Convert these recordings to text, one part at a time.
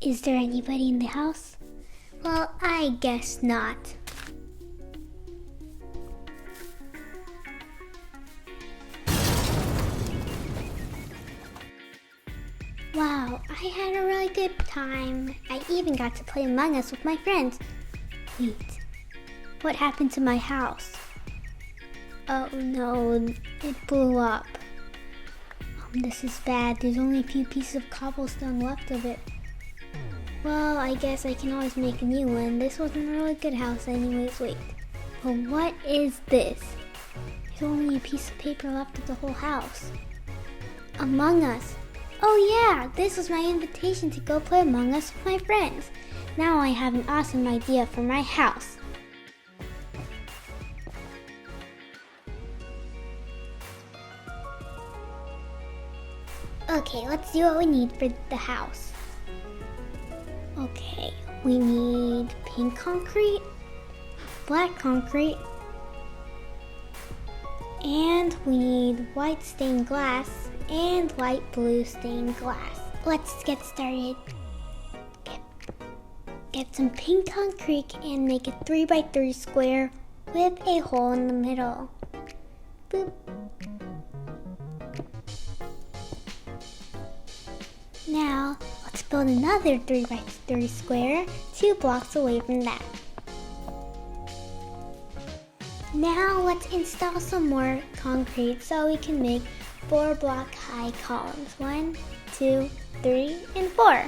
Is there anybody in the house? Well, I guess not. Wow, I had a really good time. I even got to play Among Us with my friends. Wait, what happened to my house? Oh no, it blew up. This is bad. There's only a few pieces of cobblestone left of it. Well, I guess I can always make a new one. This wasn't a really good house anyways. Wait, but what is this? There's only a piece of paper left of the whole house. Among Us. Oh yeah, this was my invitation to go play Among Us with my friends. Now I have an awesome idea for my house. Okay, let's see what we need for the house. Okay, we need pink concrete, black concrete, and we need white stained glass and light blue stained glass. Let's get started. Get some pink concrete and make a 3x3 square with a hole in the middle. Boop. Now, let's build another 3x3 square 2 blocks away from that. Now, let's install some more concrete so we can make 4 block high columns. 1, 2, 3, and 4.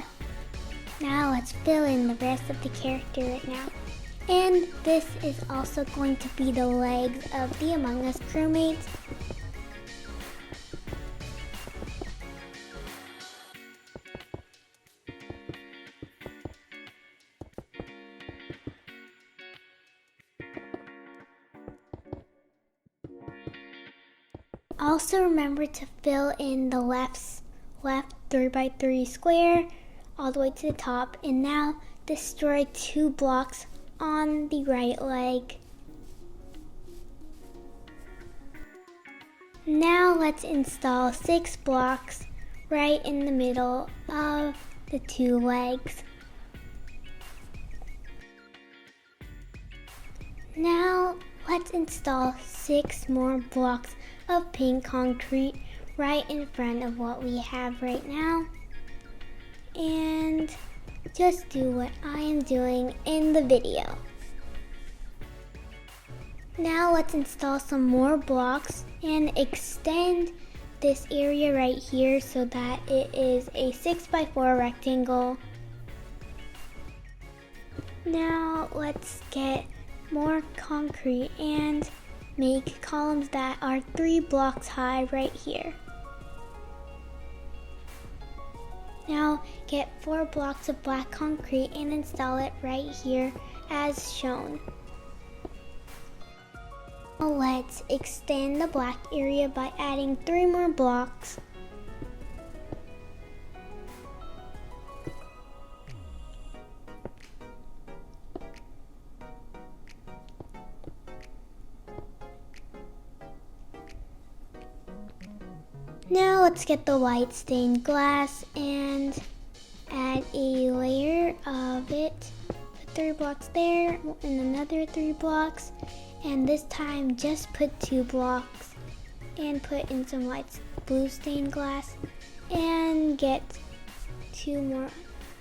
Now, let's fill in the rest of the character right now. And this is also going to be the legs of the Among Us crewmates. Also remember to fill in the left 3x3 square all the way to the top, and now destroy 2 blocks on the right leg. Now let's install 6 blocks right in the middle of the 2 legs. Now let's install 6 more blocks of pink concrete right in front of what we have right now. And just do what I am doing in the video. Now let's install some more blocks and extend this area right here so that it is a 6x4 rectangle. Now let's get more concrete and make columns that are 3 blocks high right here. Now get 4 blocks of black concrete and install it right here as shown. Now let's extend the black area by adding 3 more blocks. Now let's get the white stained glass and add a layer of it. Put 3 blocks there and another 3 blocks, and this time just put 2 blocks and put in some light blue stained glass and get 2 more,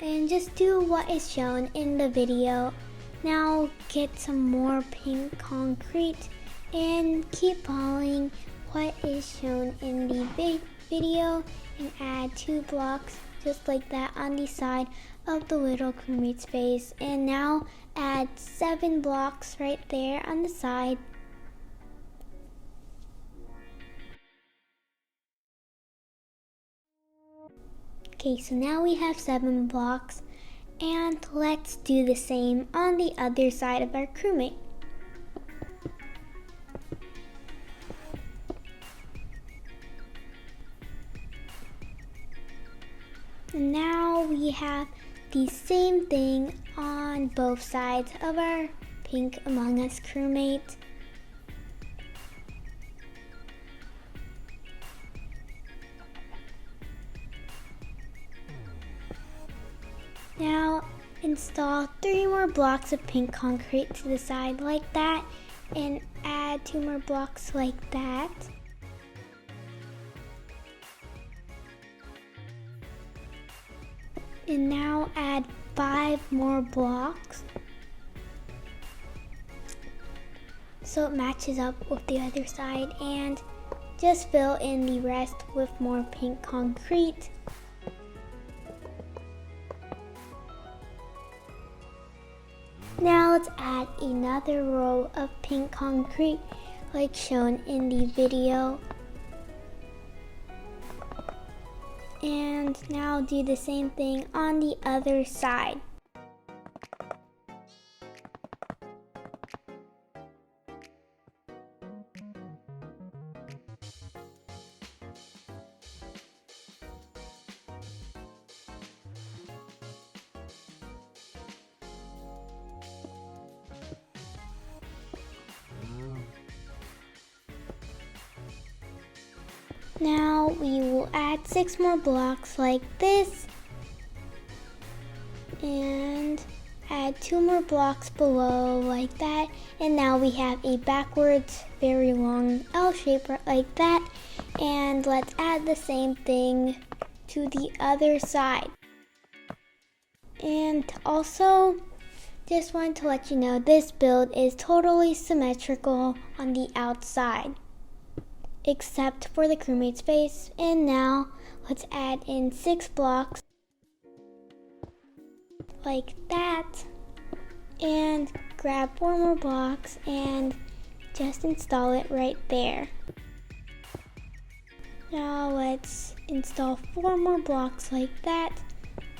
and just do what is shown in the video. Now get some more pink concrete and keep following what is shown in the video and add 2 blocks just like that on the side of the little crewmate's face, and now add 7 blocks right there on the side. Okay, so now we have 7 blocks, and let's do the same on the other side of our crewmate. And now we have the same thing on both sides of our pink Among Us crewmate. Now install 3 more blocks of pink concrete to the side like that, and add 2 more blocks like that. And now add 5 more blocks so it matches up with the other side, and just fill in the rest with more pink concrete. Now let's add another row of pink concrete like shown in the video. And now do the same thing on the other side. Now we will add 6 more blocks like this, and add 2 more blocks below like that, and now we have a backwards very long L shape like that. And let's add the same thing to the other side. And also just wanted to let you know this build is totally symmetrical on the outside, except for the crewmate's face. And now let's add in 6 blocks like that, and grab 4 more blocks and just install it right there. Now let's install 4 more blocks like that,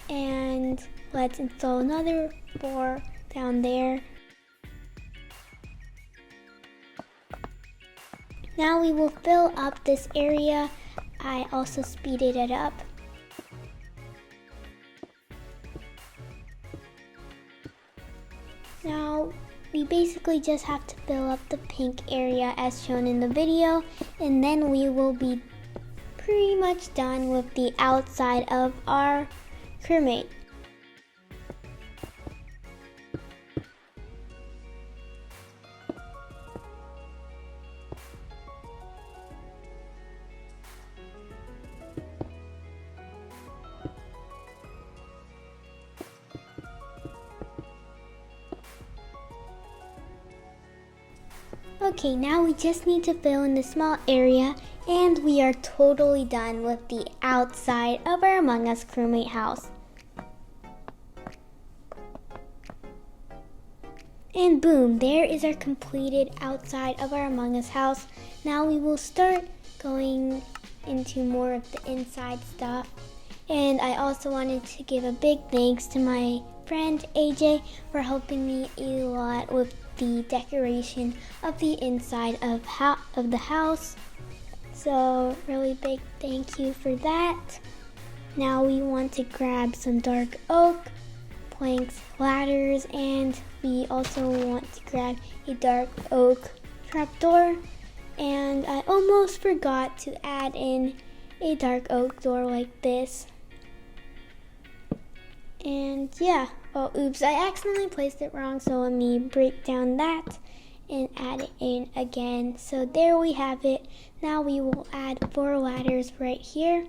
and let's install another 4 down there. Now we will fill up this area. I also speeded it up. Now we basically just have to fill up the pink area as shown in the video, and then we will be pretty much done with the outside of our crewmate. Okay, now we just need to fill in the small area, and we are totally done with the outside of our Among Us crewmate house. And boom, there is our completed outside of our Among Us house. Now we will start going into more of the inside stuff. And I also wanted to give a big thanks to my friend AJ for helping me a lot with the decoration of the inside of the house. So really big thank you for that. Now we want to grab some dark oak, planks, ladders, and we also want to grab a dark oak trapdoor. And I almost forgot to add in a dark oak door like this. And yeah, oh oops, I accidentally placed it wrong, so let me break down that and add it in again. So there we have it. Now we will add 4 ladders right here.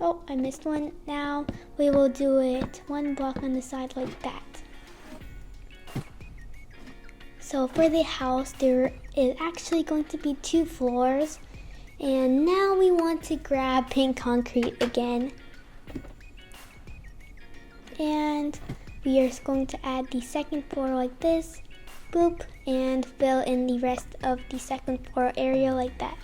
Oh, I missed one. Now we will do it 1 block on the side like that. So for the house, there is actually going to be 2 floors. And now we want to grab pink concrete again. And we are going to add the second floor like this, boop, and fill in the rest of the second floor area like that.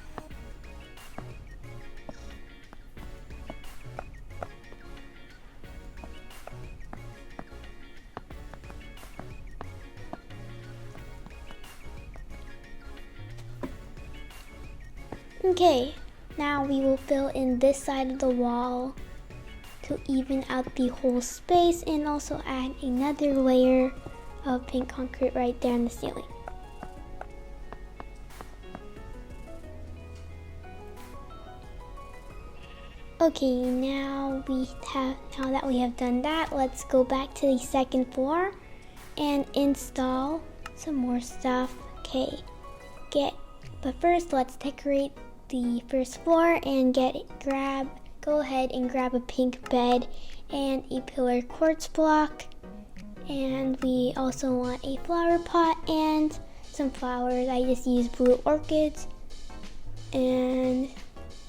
Okay, now we will fill in this side of the wall to even out the whole space, and also add another layer of pink concrete right there on the ceiling. Okay, now that we have done that, let's go back to the second floor and install some more stuff. Okay, but first let's decorate the first floor and go ahead and grab a pink bed and a pillar quartz block. And we also want a flower pot and some flowers. I just used blue orchids. And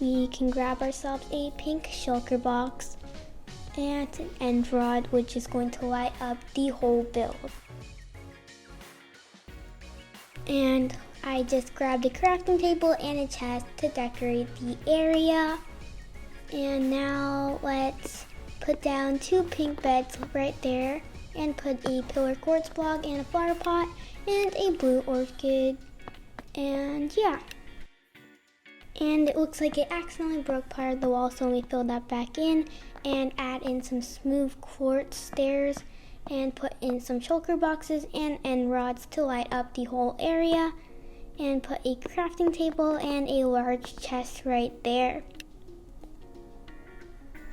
we can grab ourselves a pink shulker box and an end rod, which is going to light up the whole build. And I just grabbed a crafting table and a chest to decorate the area. And now let's put down 2 pink beds right there and put a pillar quartz block and a flower pot and a blue orchid. And yeah. And it looks like it accidentally broke part of the wall, so we fill that back in and add in some smooth quartz stairs and put in some shulker boxes and end rods to light up the whole area, and put a crafting table and a large chest right there.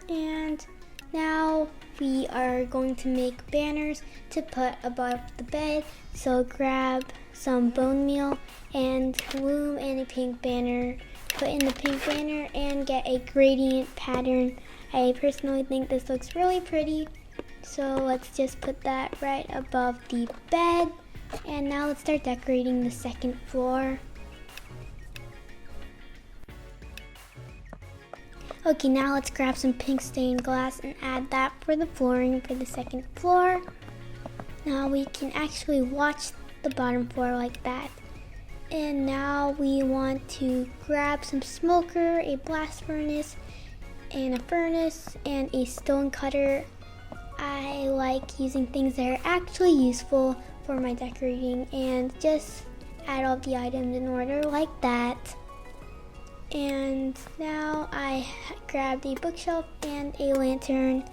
And now we are going to make banners to put above the bed, so grab some bone meal and loom and a pink banner. Put in the pink banner and get a gradient pattern. I personally think this looks really pretty, so let's just put that right above the bed. And now let's start decorating the second floor. Okay, now let's grab some pink stained glass and add that for the flooring for the second floor. Now we can actually watch the bottom floor like that. And now we want to grab some smoker, a blast furnace, and a furnace, and a stone cutter. I like using things that are actually useful for my decorating, and just add all the items in order like that. And now I grabbed a bookshelf and a lantern.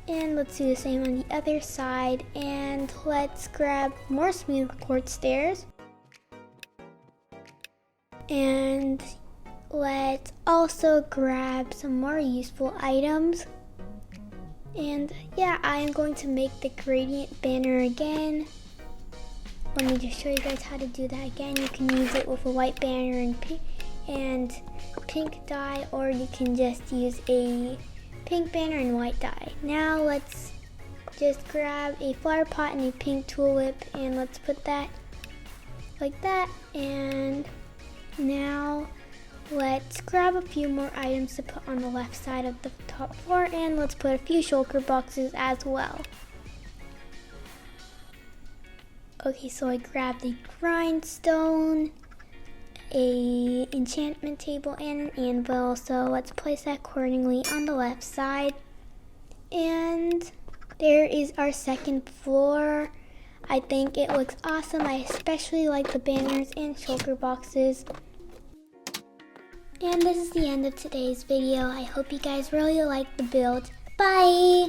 And let's do the same on the other side. And let's grab more smooth quartz stairs. And let's also grab some more useful items. And yeah, I am going to make the gradient banner again. Let me just show you guys how to do that again. You can use it with a white banner and pink dye, or you can just use a pink banner and white dye. Now let's just grab a flower pot and a pink tulip, and let's put that like that. And now let's grab a few more items to put on the left side of the top floor, and let's put a few shulker boxes as well. Okay, so I grabbed a grindstone, a enchantment table, and an anvil, so let's place that accordingly on the left side. And there is our second floor. I think it looks awesome. I especially like the banners and shulker boxes. And this is the end of today's video. I hope you guys really liked the build. Bye!